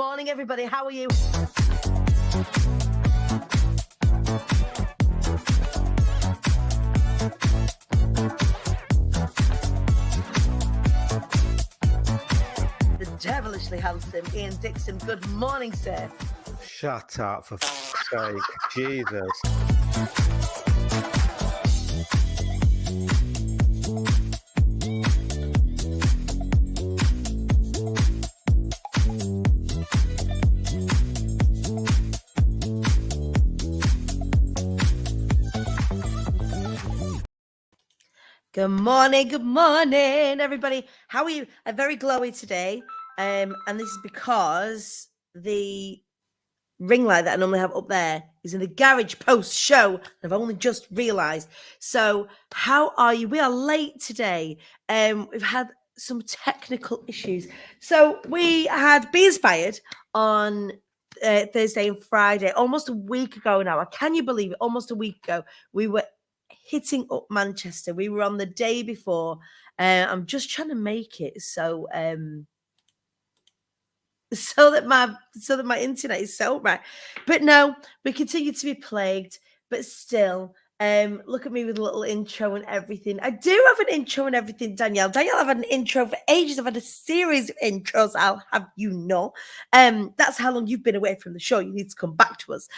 morning, everybody. How are you? The devilishly handsome Ian Dixon. Good morning, sir. Shut up, for fuck's sake. Jesus. Good morning, everybody. How are you? I'm very glowy today, and this is because the ring light that I normally have up there is in the garage post show. I've only just realised. So, how are you? We are late today. We've had some technical issues. So we had Be Inspired on Thursday and Friday, almost a week ago now. Can you believe it? Almost a week ago, we were hitting up Manchester. We were on the day before. I'm just trying to make it so that my internet is so right. But no, we continue to be plagued, but still. Look at me with a little intro and everything. I do have an intro and everything, Danielle. Danielle, I've had an intro for ages. I've had a series of intros, I'll have you know. That's how long you've been away from the show. You need to come back to us.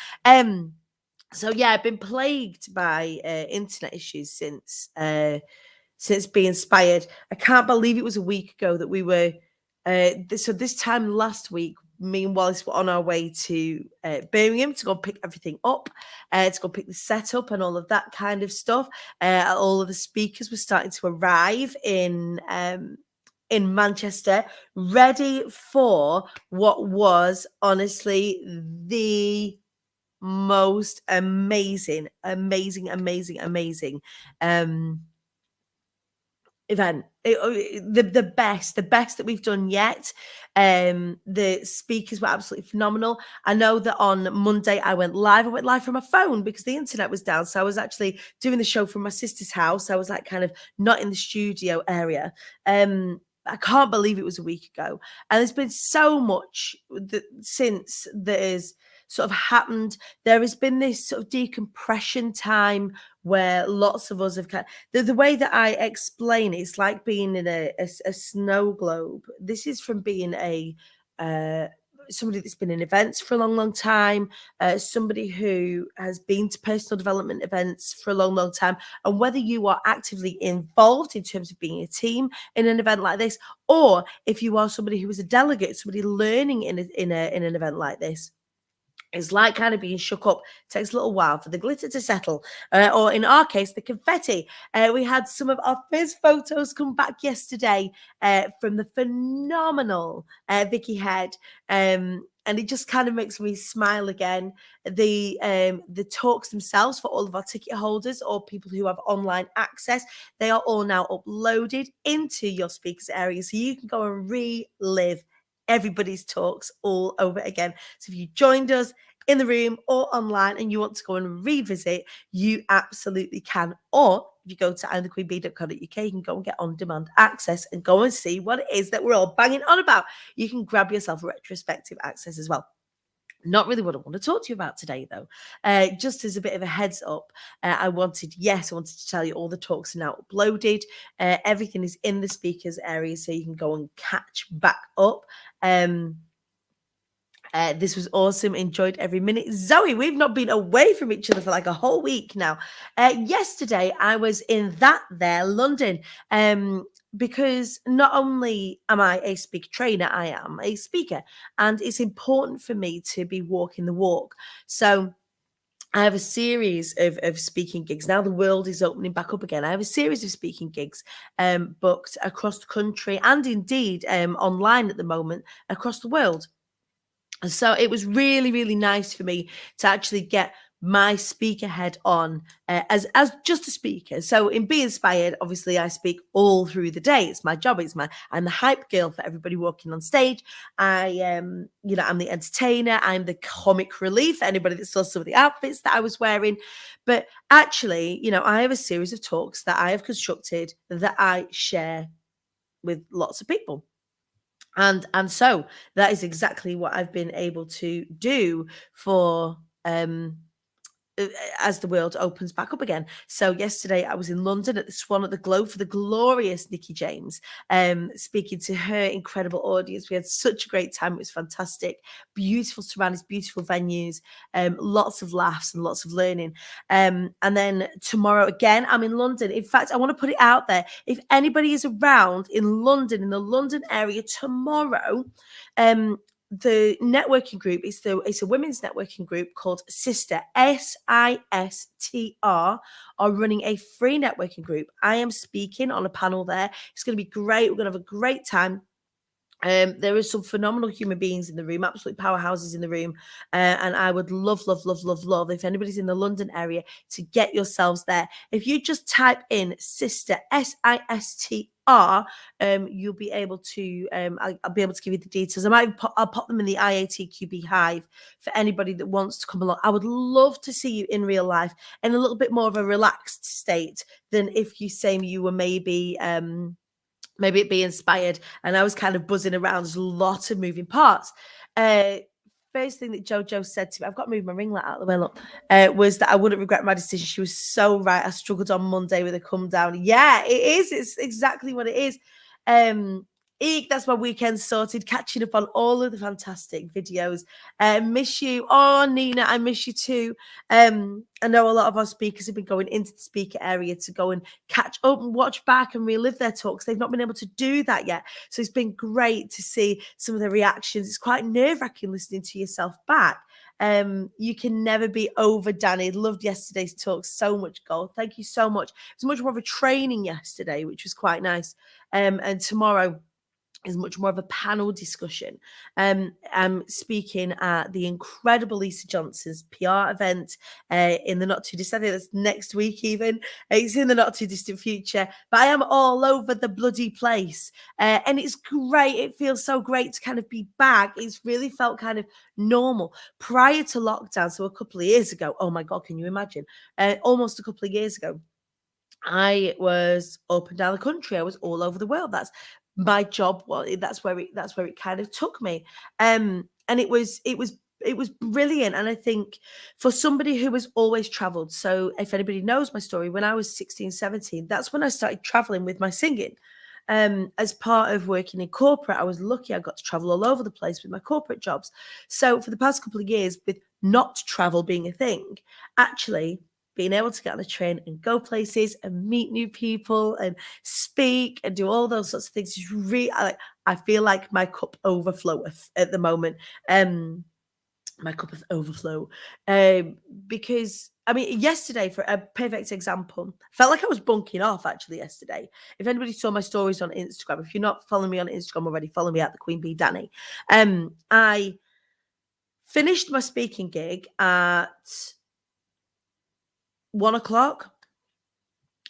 So yeah, I've been plagued by internet issues since Be Inspired. I can't believe it was a week ago that we were. So this time last week, me and Wallace were on our way to Birmingham to go pick everything up, to go pick the setup and all of that kind of stuff. All of the speakers were starting to arrive in Manchester, ready for what was honestly the most amazing event. The best that we've done yet. The speakers were absolutely phenomenal. I know that on Monday I went live from my phone because the internet was down. So I was actually doing the show from my sister's house. I was like kind of not in the studio area. I can't believe it was a week ago. And there's been so much since there's sort of happened. There has been this sort of decompression time where lots of us have the way that I explain it's like being in a snow globe. This is from being a somebody that's been in events for a long time, somebody who has been to personal development events for a long time, and whether you are actively involved in terms of being a team in an event like this, or if you are somebody who is a delegate, somebody learning in an event like this. It's like kind of being shook up. It takes a little while for the glitter to settle, or in our case, the confetti. We had some of our first photos come back yesterday from the phenomenal Vicky Head, and it just kind of makes me smile again. The talks themselves for all of our ticket holders or people who have online access, they are all now uploaded into your speakers area, so you can go and relive everybody's talks all over again. So if you joined us in the room or online and you want to go and revisit, you absolutely can. Or if you go to imthequeenbee.co.uk, you can go and get on-demand access and go and see what it is that we're all banging on about. You can grab yourself a retrospective access as well. Not really what I want to talk to you about today, though. Just as a bit of a heads up, I wanted to tell you all the talks are now uploaded. Everything is in the speakers area, so you can go and catch back up. This was awesome. Enjoyed every minute. Zoe, we've not been away from each other for like a whole week now. Yesterday, I was in London. Because not only am I a speaker trainer, I am a speaker, and it's important for me to be walking the walk. So I have a series of speaking gigs. Now the world is opening back up again. I have a series of speaking gigs booked across the country and indeed online at the moment across the world. So it was really, really nice for me to actually get my speaker head on as just a speaker. So in Be Inspired, obviously I speak all through the day. It's my job. I'm the hype girl for everybody walking on stage. I'm the entertainer. I'm the comic relief for anybody that saw some of the outfits that I was wearing. But actually, I have a series of talks that I have constructed that I share with lots of people. And so that is exactly what I've been able to do for uh, as the world opens back up again. So yesterday I was in London at the Swan at the Globe for the glorious Nikki James, speaking to her incredible audience. We had such a great time. It was fantastic. Beautiful surroundings, beautiful venues, lots of laughs and lots of learning. And then tomorrow again, I'm in London. In fact, I want to put it out there. If anybody is around in London, in the London area tomorrow, the networking group is it's a women's networking group called Sister, SISTR, are running a free networking group. I am speaking on a panel there. It's going to be great. We're going to have a great time. There is some phenomenal human beings in the room, absolute powerhouses in the room, and I would love if anybody's in the London area to get yourselves there. If you just type in Sister, SISTR, you'll be able to. I'll be able to give you the details. I'll pop them in the IATQB Hive for anybody that wants to come along. I would love to see you in real life in a little bit more of a relaxed state than if you say you were maybe it be inspired. And I was kind of buzzing around. There's a lot of moving parts. First thing that Jojo said to me, I've got to move my ring light out of the way, look, was that I wouldn't regret my decision. She was so right. I struggled on Monday with a come down. Yeah, it is. It's exactly what it is. That's my weekend sorted, catching up on all of the fantastic videos. Miss you. Oh, Nina, I miss you too. I know a lot of our speakers have been going into the speaker area to go and catch up and watch back and relive their talks. They've not been able to do that yet. So it's been great to see some of the reactions. It's quite nerve-wracking listening to yourself back. You can never be over, Danny. Loved yesterday's talk. So much gold. Thank you so much. It was much more of a training yesterday, which was quite nice. And tomorrow is much more of a panel discussion. I'm speaking at the incredible Lisa Johnson's PR event in the not too distant, I think that's next week even. It's in the not too distant future, but I am all over the bloody place. And it's great. It feels so great to kind of be back. It's really felt kind of normal. Prior to lockdown, so a couple of years ago, oh my God, can you imagine? Almost a couple of years ago, I was up and down the country. I was all over the world. That's my job. Well, that's where it kind of took me. And it was brilliant. And I think for somebody who has always traveled, so if anybody knows my story, when I was 16, 17, that's when I started traveling with my singing. As part of working in corporate, I was lucky I got to travel all over the place with my corporate jobs. So for the past couple of years, with not travel being a thing, actually being able to get on the train and go places and meet new people and speak and do all those sorts of things is really, I feel like my cup overfloweth at the moment. My cup of overflow. Because I mean, yesterday, for a perfect example, felt like I was bunking off actually yesterday. If anybody saw my stories on Instagram, if you're not following me on Instagram already, follow me at the Queen Bee Danny. I finished my speaking gig at 1:00.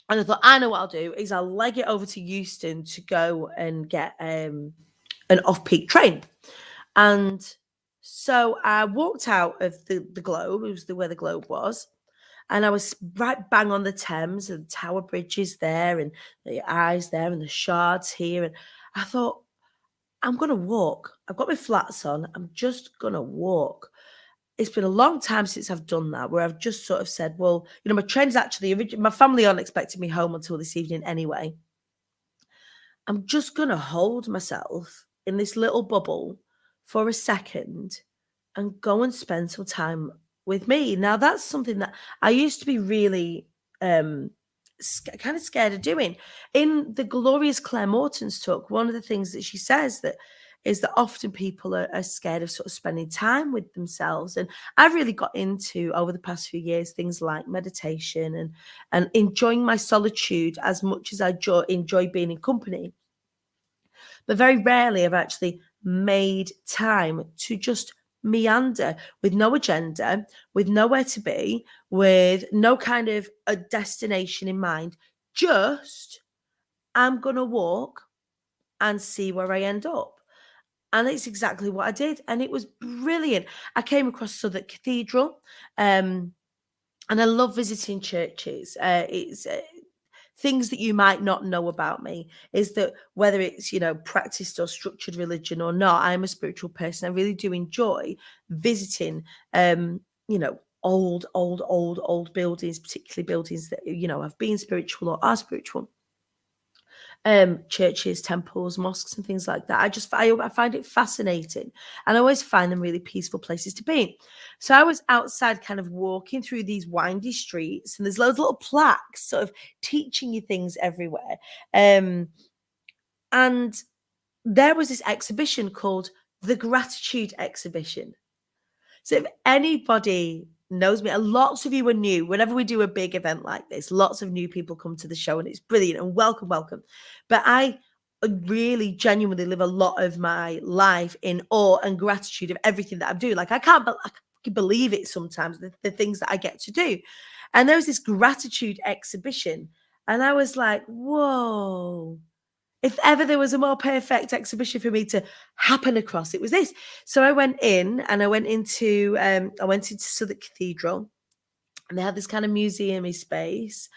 And I thought, I know what I'll do is I'll leg it over to Euston to go and get an off-peak train. And so I walked out of the Globe, it was where the Globe was, and I was right bang on the Thames, and Tower Bridge is there, and the Eyes there, and the Shards here. And I thought, I'm going to walk. I've got my flats on. I'm just going to walk. It's been a long time since I've done that, where I've just sort of said, well, my train's actually, my family aren't expecting me home until this evening anyway. I'm just going to hold myself in this little bubble for a second and go and spend some time with me. Now, that's something that I used to be really kind of scared of doing. In the glorious Claire Morton's talk, one of the things that she says that is that often people are scared of sort of spending time with themselves. And I've really got into, over the past few years, things like meditation and enjoying my solitude as much as I enjoy being in company. But very rarely I've actually made time to just meander with no agenda, with nowhere to be, with no kind of a destination in mind. Just, I'm going to walk and see where I end up. And it's exactly what I did. And it was brilliant. I came across Southwark Cathedral, and I love visiting churches. things that you might not know about me is that whether it's, practiced or structured religion or not, I'm a spiritual person. I really do enjoy visiting, you know, old buildings, particularly buildings that, have been spiritual or are spiritual. Churches, temples, mosques, and things like that. I find it fascinating, and I always find them really peaceful places to be. So I was outside, kind of walking through these windy streets, and there's loads of little plaques, sort of teaching you things everywhere. And there was this exhibition called the Gratitude Exhibition. So if anybody knows me, and lots of you are new, whenever we do a big event like this, lots of new people come to the show and it's brilliant and welcome. But I really genuinely live a lot of my life in awe and gratitude of everything that I'm doing. Like I can't believe it sometimes, the things that I get to do. And there was this gratitude exhibition and I was like, whoa. If ever there was a more perfect exhibition for me to happen across, it was this. So I went in and I went into Southwark Cathedral, and they had this kind of museumy space.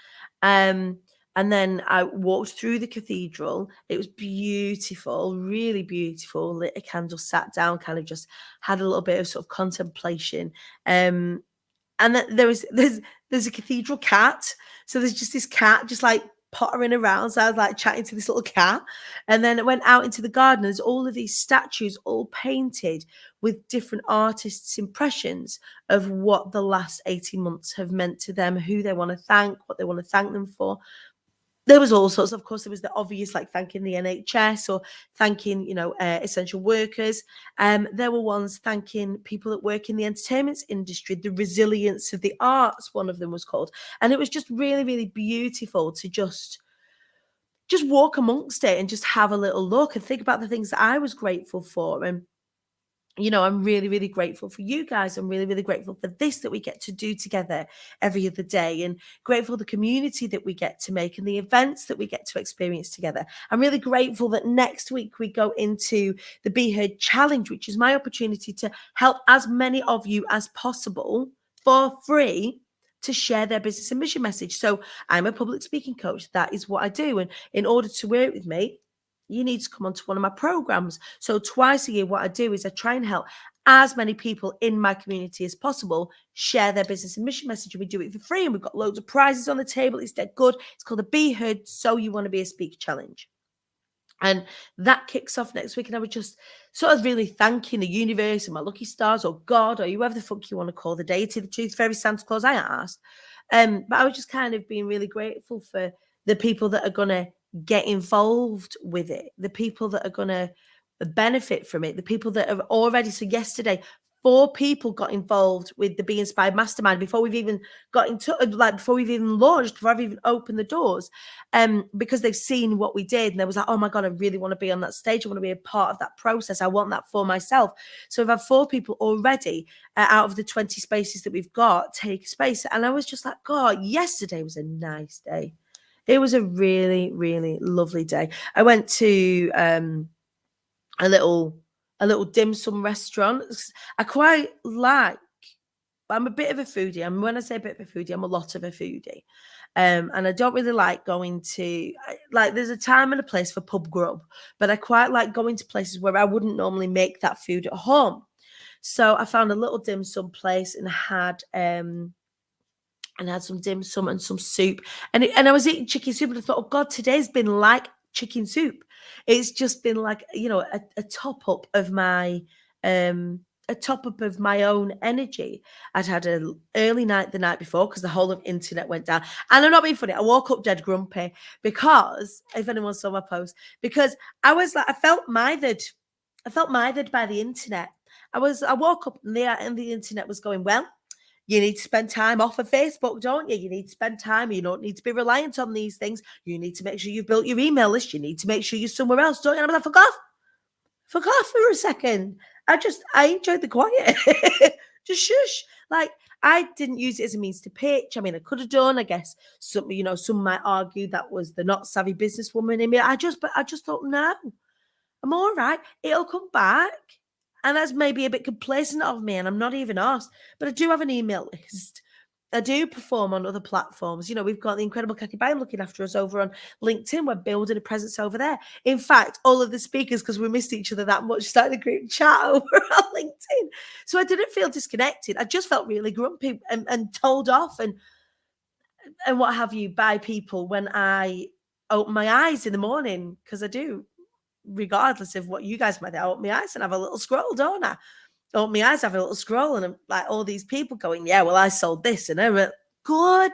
And then I walked through the cathedral. It was beautiful, really beautiful. Lit a candle, sat down, kind of just had a little bit of sort of contemplation. And then there's a cathedral cat. So there's just this cat, just like pottering around. So I was like chatting to this little cat. And then it went out into the garden. There's all of these statues all painted with different artists' impressions of what the last 18 months have meant to them, who they want to thank, what they want to thank them for. There was all sorts. Of course, there was the obvious, like thanking the NHS or thanking, essential workers. There were ones thanking people that work in the entertainment industry, the resilience of the arts, one of them was called. And it was just really, really beautiful to just walk amongst it and just have a little look and think about the things that I was grateful for. And I'm really, really grateful for you guys. I'm really, really grateful for this that we get to do together every other day, and grateful for the community that we get to make and the events that we get to experience together. I'm really grateful that next week we go into the Be Heard Challenge, which is my opportunity to help as many of you as possible for free to share their business and mission message. So I'm a public speaking coach. That is what I do. And in order to work with me, you need to come onto one of my programs. So twice a year, what I do is I try and help as many people in my community as possible share their business and mission message. And we do it for free. And we've got loads of prizes on the table. It's dead good. It's called the Be Heard So You Want to Be a Speaker Challenge. And that kicks off next week. And I was just sort of really thanking the universe and my lucky stars or God or whoever the fuck you want to call the deity, the tooth fairy, Santa Claus, I asked. But I was just kind of being really grateful for the people that are going to get involved with it, the people that are going to benefit from it, the people that have already. So yesterday, 4 people got involved with the Be Inspired Mastermind before we've even got into, before we've even launched, before I've even opened the doors, because they've seen what we did and they was like, oh my God, I really want to be on that stage. I want to be a part of that process. I want that for myself. So we've had 4 people already out of the 20 spaces that we've got take a space. And I was just like, God, yesterday was a nice day. It was a really, really lovely day. I went to a little dim sum restaurant. I quite like, I'm a bit of a foodie. And when I say a bit of a foodie, I'm a lot of a foodie. And I don't really like going to, there's a time and a place for pub grub, but I quite like going to places where I wouldn't normally make that food at home. So I found a little dim sum place and had some dim sum and some soup. And I was eating chicken soup and I thought, oh God, today's been like chicken soup. It's just been like, a top up of my own energy. I'd had an early night the night before because the whole of internet went down. And I'm not being funny. I woke up dead grumpy because, if anyone saw my post, because I was like, I felt mithered by the internet. I woke up and the internet was going, well, you need to spend time off of Facebook, don't you? You need to spend time. You don't need to be reliant on these things. You need to make sure you've built your email list. You need to make sure you're somewhere else, don't you? And I'm like, fuck off for a second. I enjoyed the quiet. Just shush. Like, I didn't use it as a means to pitch. I mean, I could have done. I guess some might argue that was the not savvy businesswoman in me. I just thought, no, I'm all right. It'll come back. And that's maybe a bit complacent of me, and I'm not even asked. But I do have an email list I do perform on other platforms. You know, we've got the incredible Kaki Bayam looking after us over on LinkedIn. We're building a presence over there. In fact, all of the speakers, because we missed each other that much, started a group chat over on LinkedIn. So I didn't feel disconnected. I just felt really grumpy and told off and what have you by people when I open my eyes in the morning, because I do, regardless of what you guys might do, I open my eyes and have a little scroll, don't I? Open my eyes, have a little scroll, and I'm like, all these people going, yeah, well, I sold this, and I went, good.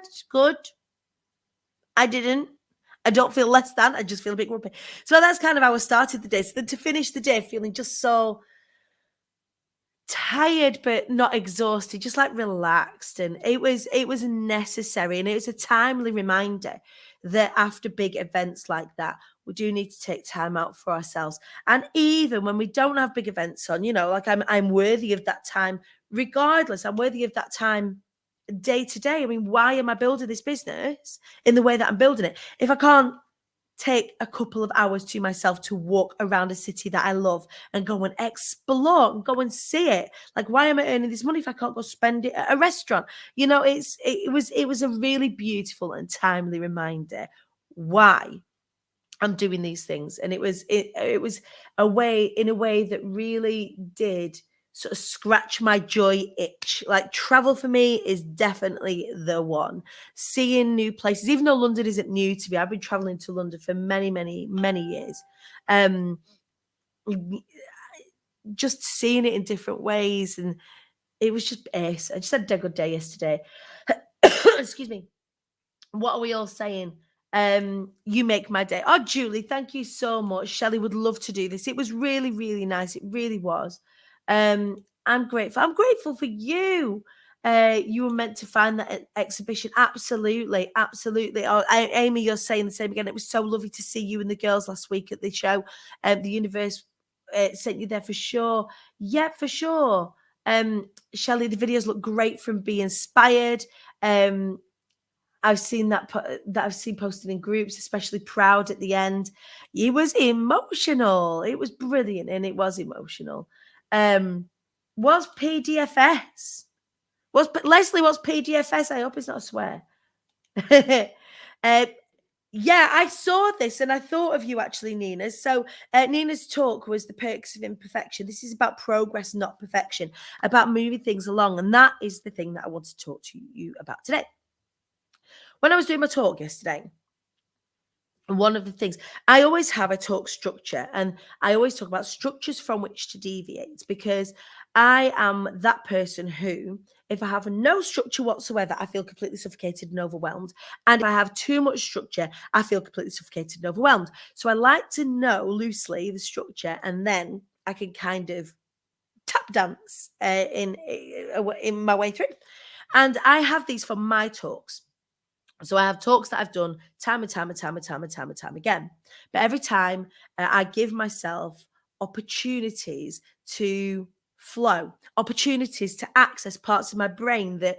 I didn't. I don't feel less than. I just feel a bit grumpy. So that's kind of how I started the day. So then to finish the day feeling just so tired but not exhausted, just like relaxed, and it was necessary, and it was a timely reminder that after big events like that, we do need to take time out for ourselves. And even when we don't have big events on, you know, like I'm worthy of that time regardless. I'm worthy of that time day to day. I mean, why am I building this business in the way that I'm building it if I can't take a couple of hours to myself to walk around a city that I love and go and explore and go and see it? Like, why am I earning this money if I can't go spend it at a restaurant? You know, it was a really beautiful and timely reminder why I'm doing these things. And it was a way that really did sort of scratch my joy itch. Like, travel for me is definitely the one. Seeing new places, even though London isn't new to me, I've been traveling to London for many, many, many years. Just seeing it in different ways, and it was just ace. I just had a good day yesterday. Excuse me. What are we all saying? You make my day. Oh, Julie, thank you so much. Shelley would love to do this. It was really, really nice. It really was. I'm grateful. I'm grateful for you. You were meant to find that exhibition. Absolutely, absolutely. Oh, Amy, you're saying the same again. It was so lovely to see you and the girls last week at the show. The universe sent you there for sure. Yeah, for sure. Shelley, the videos look great from Be Inspired. I've seen that I've seen posted in groups, especially Proud at the end. It was emotional. It was brilliant, and it was emotional. Was PDFS? Leslie? What's PDFS? I hope it's not a swear. Yeah, I saw this and I thought of you actually, Nina. So Nina's talk was The Perks of Imperfection. This is about progress, not perfection, about moving things along, and that is the thing that I want to talk to you about today. When I was doing my talk yesterday, one of the things, I always have a talk structure, and I always talk about structures from which to deviate, because I am that person who, if I have no structure whatsoever, I feel completely suffocated and overwhelmed. And if I have too much structure, I feel completely suffocated and overwhelmed. So I like to know loosely the structure, and then I can kind of tap dance in my way through. And I have these for my talks. So I have talks that I've done time and time again. But every time I give myself opportunities to flow, opportunities to access parts of my brain that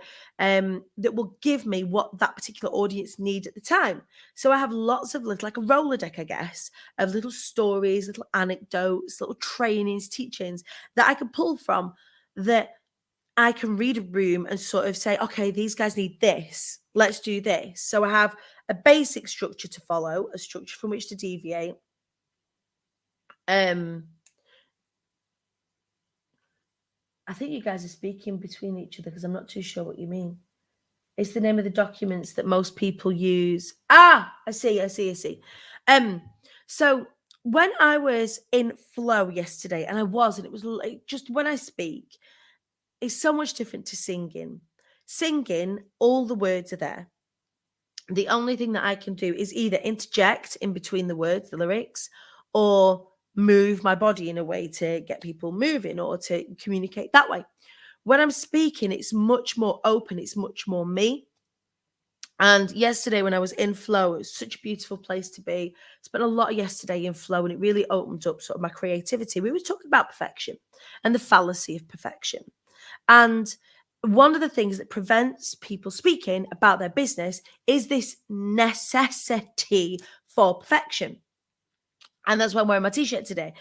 will give me what that particular audience need at the time. So I have lots of little, like a Rolodeck, I guess, of little stories, little anecdotes, little trainings, teachings that I can pull from, that I can read a room and sort of say, okay, these guys need this. Let's do this. So I have a basic structure to follow, a structure from which to deviate. I think you guys are speaking between each other because I'm not too sure what you mean. It's the name of the documents that most people use. I see. So when I was in flow yesterday, and it was like, just when I speak, it's so much different to singing. Singing, all the words are there. The only thing that I can do is either interject in between the words, the lyrics, or move my body in a way to get people moving or to communicate that way. When I'm speaking, it's much more open. It's much more me. And yesterday when I was in flow, it was such a beautiful place to be. Spent a lot of yesterday in flow, and it really opened up sort of my creativity. We were talking about perfection and the fallacy of perfection. And one of the things that prevents people speaking about their business is this necessity for perfection. And that's why I'm wearing my t-shirt today,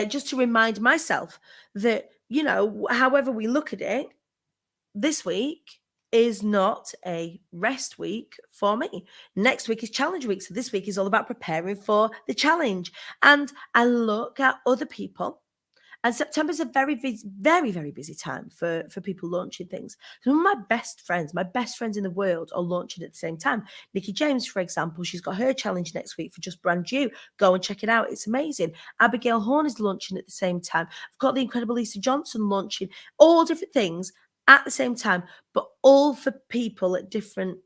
just to remind myself that, you know, however we look at it, this week, is not a rest week for me. Next week is challenge week. So this week is all about preparing for the challenge. And I look at other people. And September's a very busy, very, very busy time for people launching things. Some of my best friends in the world are launching at the same time. Nikki James, for example, she's got her challenge next week for Just Brand You. Go and check it out. It's amazing. Abigail Horn is launching at the same time. I've got the incredible Lisa Johnson launching, all different things at the same time, but all for people at different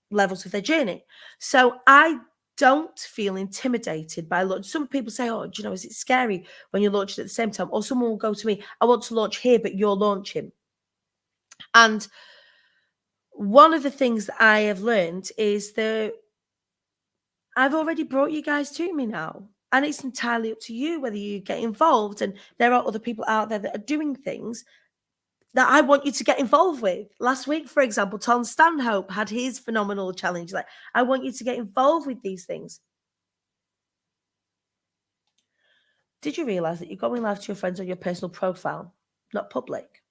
levels of their journey. So I don't feel intimidated by launch. Some people say, oh, do you know, is it scary when you're launching at the same time? Or someone will go to me, I want to launch here, but you're launching. And one of the things that I have learned is that I've already brought you guys to me now. And it's entirely up to you whether you get involved. And there are other people out there that are doing things that I want you to get involved with. Last week, for example, Tom Stanhope had his phenomenal challenge. Like, I want you to get involved with these things. Did you realize that you're going live to your friends on your personal profile, not public?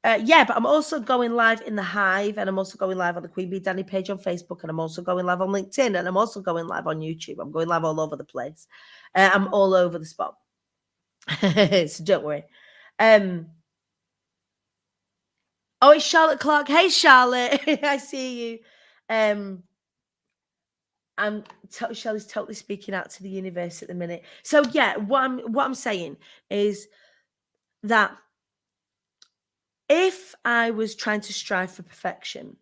Yeah, but I'm also going live in the Hive, and I'm also going live on the Queen Bee Danny page on Facebook, and I'm also going live on LinkedIn, and I'm also going live on YouTube. I'm going live all over the place. I'm all over the spot. So don't worry. Oh, it's Charlotte Clark. Hey, Charlotte. I see you. Shelley's totally speaking out to the universe at the minute. So yeah, what I'm saying is that if I was trying to strive for perfection,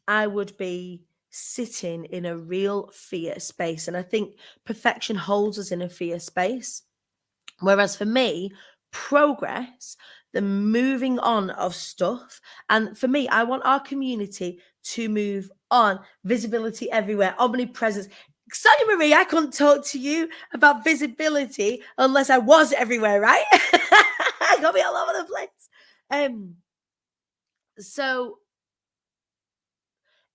I would be sitting in a real fear space. And I think perfection holds us in a fear space. Whereas for me, progress, the moving on of stuff, and for me, I want our community to move on. Visibility everywhere, omnipresence. Sonia Marie, I couldn't talk to you about visibility unless I was everywhere, right? I got me all over the place. So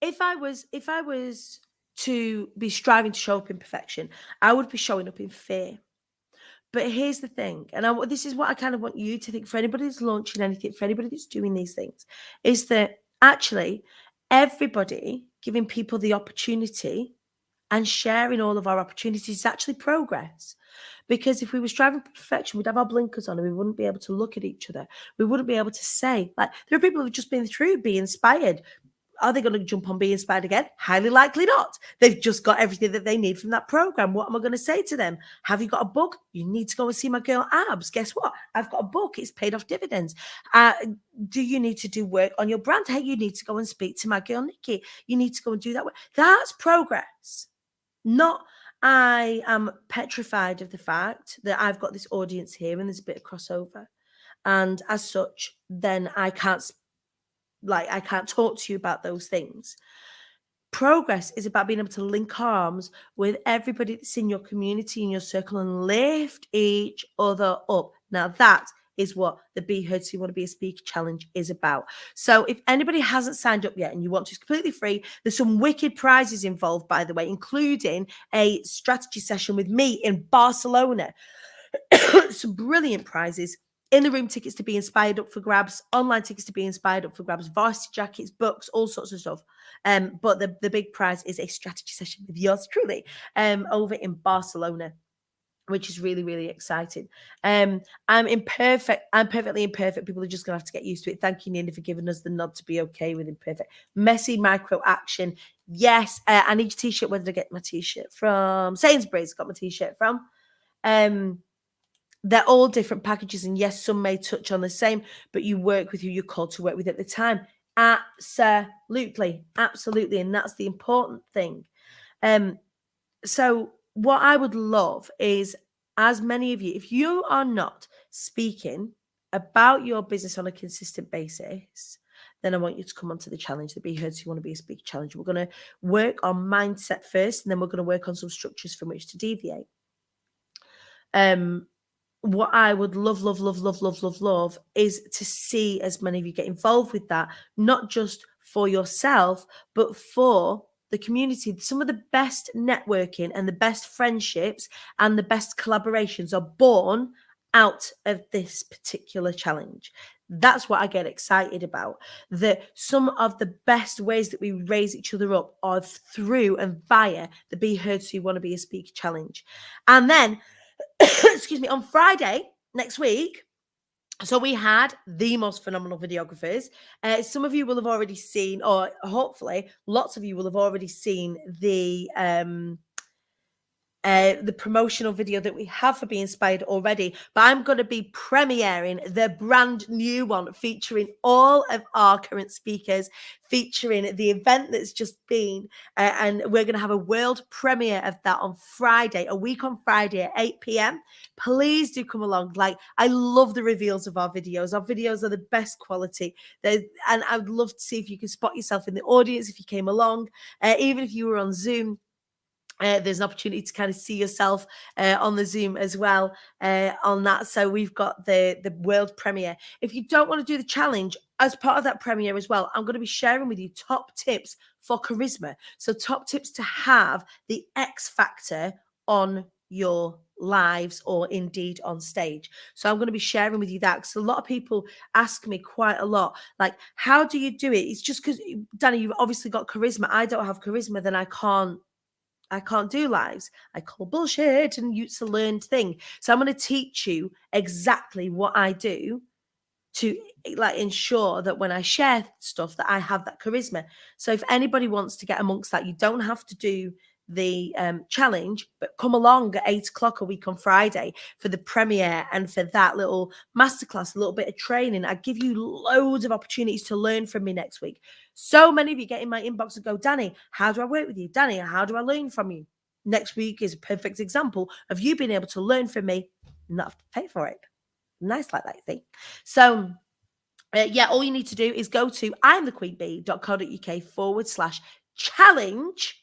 if I was to be striving to show up in perfection, I would be showing up in fear. But here's the thing, and this is what I kind of want you to think for anybody that's launching anything, for anybody that's doing these things, is that actually everybody giving people the opportunity and sharing all of our opportunities is actually progress. Because if we were striving for perfection, we'd have our blinkers on and we wouldn't be able to look at each other. We wouldn't be able to say, like, there are people who've just been through Be Inspired. Are they going to jump on Be Inspired again? Highly likely not. They've just got everything that they need from that program. What am I going to say to them? Have you got a book? You need to go and see my girl Abs. Guess what? I've got a book. It's paid off dividends. Do you need to do work on your brand? Hey, you need to go and speak to my girl Nikki. You need to go and do that work. That's progress. Not I am petrified of the fact that I've got this audience here and there's a bit of crossover. And as such, then I can't talk to you about those things. Progress is about being able to link arms with everybody that's in your community, in your circle, and lift each other up. Now, that is what the Be Heard So You Want to Be a Speaker Challenge is about. So if anybody hasn't signed up yet and you want to, it's completely free. There's some wicked prizes involved, by the way, including a strategy session with me in Barcelona. Some brilliant prizes. In the room tickets to Be Inspired up for grabs, online tickets to Be Inspired up for grabs, varsity jackets, books, all sorts of stuff. But the big prize is a strategy session with yours truly over in Barcelona, which is really, really exciting. I'm perfectly imperfect. People are just going to have to get used to it. Thank you, Nina, for giving us the nod to be okay with imperfect. Messy micro action. Yes, I need your t-shirt. Where did I get my t-shirt from? Sainsbury's got my t-shirt from. They're all different packages, and yes, some may touch on the same, but you work with who you're called to work with at the time. Absolutely, and that's the important thing. So what I would love is, as many of you, if you are not speaking about your business on a consistent basis, then I want you to come onto the challenge, the Be Heard So You Want to Be a Speaker Challenge. We're going to work on mindset first, and then we're going to work on some structures from which to deviate. What I would love is to see as many of you get involved with that, not just for yourself, but for the community. Some of the best networking and the best friendships and the best collaborations are born out of this particular challenge. That's what I get excited about. That some of the best ways that we raise each other up are through and via the Be Heard So You Want to Be a Speaker challenge. And then, excuse me, on Friday next week, so we had the most phenomenal videographers. Some of you will have already seen, or hopefully lots of you will have already seen the promotional video that we have for Be Inspired already, but I'm going to be premiering the brand new one featuring all of our current speakers, featuring the event that's just been, and we're going to have a world premiere of that on Friday, a week on Friday at 8 p.m. Please do come along. Like, I love the reveals of our videos. Our videos are the best quality. And I would love to see if you can spot yourself in the audience if you came along, even if you were on Zoom. There's an opportunity to kind of see yourself on the Zoom as well on that. So we've got the world premiere. If you don't want to do the challenge, as part of that premiere as well, I'm going to be sharing with you top tips for charisma. So top tips to have the X factor on your lives or indeed on stage. So I'm going to be sharing with you that, because a lot of people ask me quite a lot, like, how do you do it? It's just because, Danny, you've obviously got charisma. I don't have charisma, then I can't do lives. I call bullshit, and it's a learned thing. So I'm going to teach you exactly what I do to like ensure that when I share stuff that I have that charisma. So if anybody wants to get amongst that, you don't have to do the challenge, but come along at 8 o'clock a week on Friday for the premiere and for that little masterclass, a little bit of training. I give you loads of opportunities to learn from me next week. So many of you get in my inbox and go, Danny, how do I work with you? Danny, how do I learn from you? Next week is a perfect example of you being able to learn from me and not have to pay for it. Nice like that thing. So yeah, all you need to do is go to imthequeenbee.co.uk/challenge,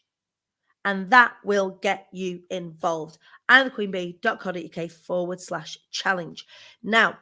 and that will get you involved. imthequeenbee.co.uk/challenge. Now,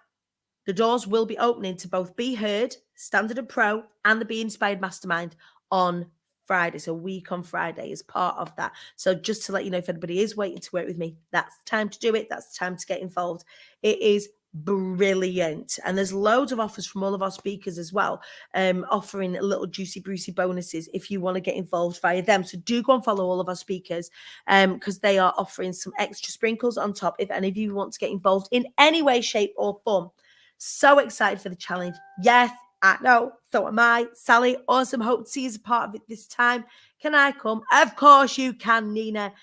the doors will be opening to both Be Heard, Standard and Pro, and the Be Inspired Mastermind on Friday. So a week on Friday is part of that. So just to let you know, if anybody is waiting to work with me, that's the time to do it. That's the time to get involved. It is brilliant. And there's loads of offers from all of our speakers as well, offering little juicy brucey bonuses if you want to get involved via them. So do go and follow all of our speakers, because they are offering some extra sprinkles on top if any of you want to get involved in any way, shape, or form. So excited for the challenge. Yes, I know. So am I. Sally, awesome. Hope to see you as a part of it this time. Can I come? Of course you can, Nina.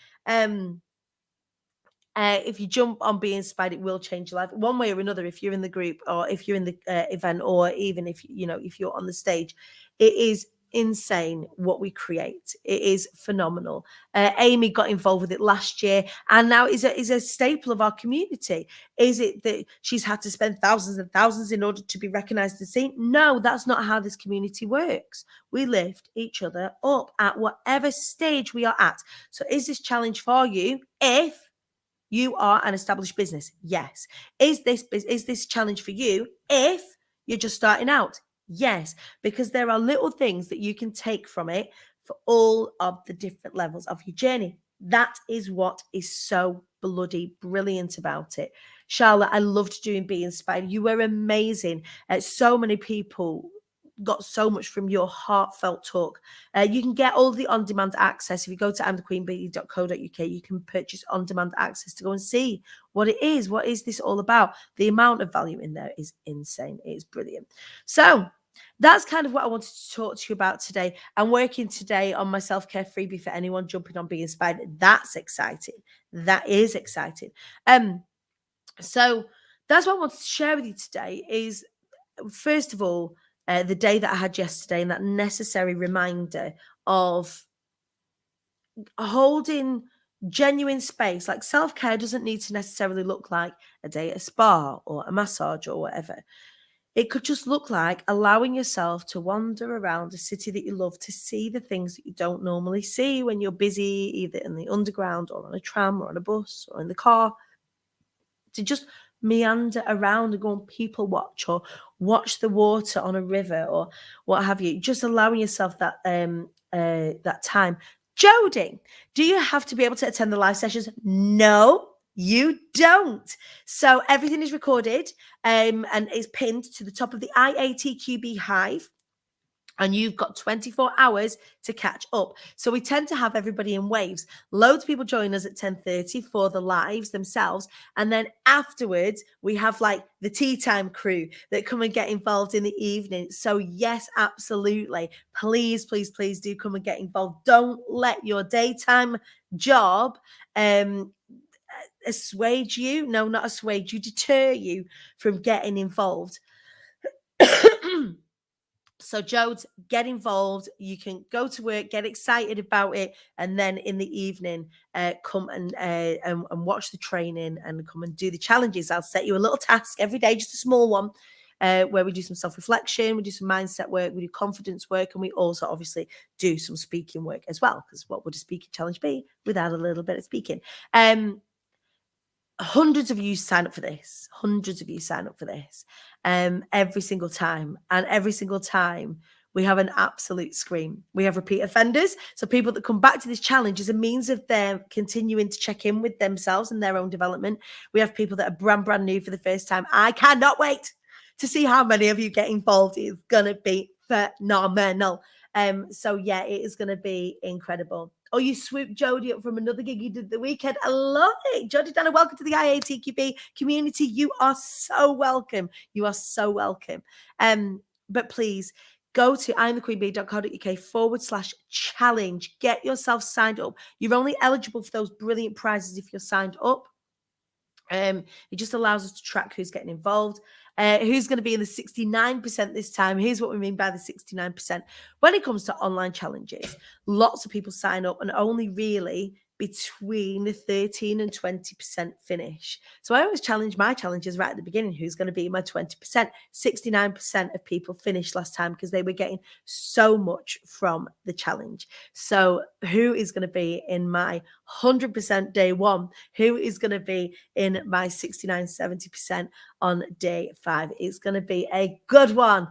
If you jump on Be Inspired, it will change your life one way or another. If you're in the group, or if you're in the event, or even if if you're on the stage, it is insane what we create. It is phenomenal. Amy got involved with it last year, and now is a staple of our community. Is it that she's had to spend thousands and thousands in order to be recognized and seen? No, that's not how this community works. We lift each other up at whatever stage we are at. So is this challenge for you if you are an established business? Yes. Is this challenge for you if you're just starting out? Yes, because there are little things that you can take from it for all of the different levels of your journey. That is what is so bloody brilliant about it. Charlotte, I loved doing Be Inspired. You were amazing. So many people got so much from your heartfelt talk. You can get all the on-demand access. If you go to imthequeenbee.co.uk, you can purchase on-demand access to go and see what it is. What is this all about? The amount of value in there is insane. It is brilliant. So that's kind of what I wanted to talk to you about today. I'm working today on my self-care freebie for anyone jumping on Be Inspired. That's exciting. That is exciting. So that's what I wanted to share with you today is, first of all, the day that I had yesterday, and that necessary reminder of holding genuine space. Like, self-care doesn't need to necessarily look like a day at a spa or a massage or whatever. It could just look like allowing yourself to wander around a city that you love, to see the things that you don't normally see when you're busy, either in the underground or on a tram or on a bus or in the car, to just meander around and go and people watch, or watch the water on a river, or what have you. Just allowing yourself that that time. Jodie, do you have to be able to attend the live sessions? No, You don't. So everything is recorded and is pinned to the top of the IATQB Hive. And you've got 24 hours to catch up. So we tend to have everybody in waves. Loads of people join us at 10:30 for the lives themselves. And then afterwards, we have like the tea time crew that come and get involved in the evening. So yes, absolutely. Please, please, please do come and get involved. Don't let your daytime job assuage you. No, not assuage you, deter you from getting involved. So, Jodes, get involved. You can go to work, get excited about it, and then in the evening, come and watch the training and come and do the challenges. I'll set you a little task every day, just a small one, where we do some self-reflection, we do some mindset work, we do confidence work, and we also obviously do some speaking work as well. Because what would a speaking challenge be without a little bit of speaking? Hundreds of you sign up for this. Hundreds of you sign up for this every single time. And every single time we have an absolute scream. We have repeat offenders. So people that come back to this challenge as a means of them continuing to check in with themselves and their own development. We have people that are brand new for the first time. I cannot wait to see how many of you get involved. It's going to be phenomenal. So yeah, it is going to be incredible. Oh, you swooped Jodie up from another gig you did the weekend. I love it. Jodie Dana, welcome to the IATQB community. You are so welcome. You are so welcome. But please go to imthequeenbee.co.uk/challenge. Get yourself signed up. You're only eligible for those brilliant prizes if you're signed up. It just allows us to track who's getting involved. Who's going to be in the 69% this time? Here's what we mean by the 69%. When it comes to online challenges, lots of people sign up and only really between 13 and 20% finish. So I always challenge my challenges right at the beginning. Who's going to be my 20%? 69% of people finished last time because they were getting so much from the challenge. So who is going to be in my 100% day one? Who is going to be in my 69, 70% on day 5? It's going to be a good one.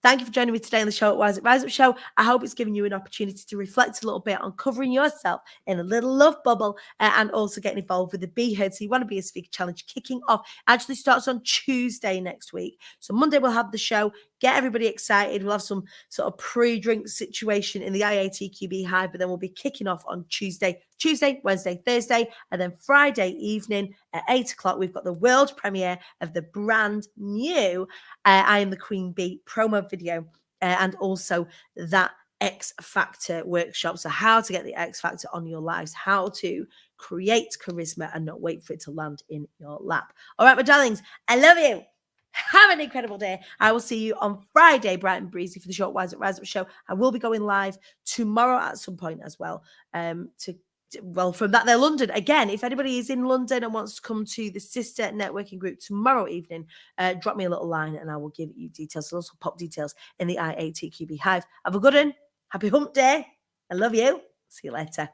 Thank you for joining me today on the show at Rise Up Rise Up Show. I hope it's given you an opportunity to reflect a little bit on covering yourself in a little love bubble and also getting involved with the Be Heard. So you want to be a speaker challenge kicking off. Actually starts on Tuesday next week. So Monday we'll have the show. Get everybody excited. We'll have some sort of pre-drink situation in the IATQB Hive, but then we'll be kicking off on Tuesday, Wednesday, Thursday, and then Friday evening at 8 o'clock. We've got the world premiere of the brand new I Am the Queen Bee promo video and also that X Factor workshop. So how to get the X Factor on your lives, how to create charisma and not wait for it to land in your lap. All right, my darlings, I love you. Have an incredible day. I will see you on Friday, bright and breezy, for the short Rise Up show. I will be going live tomorrow at some point as well from that, they're London. Again, if anybody is in London and wants to come to the sister networking group tomorrow evening, drop me a little line and I will give you details. I'll also pop details in the IATQB Hive. Have a good one. Happy hump day. I love you. See you later.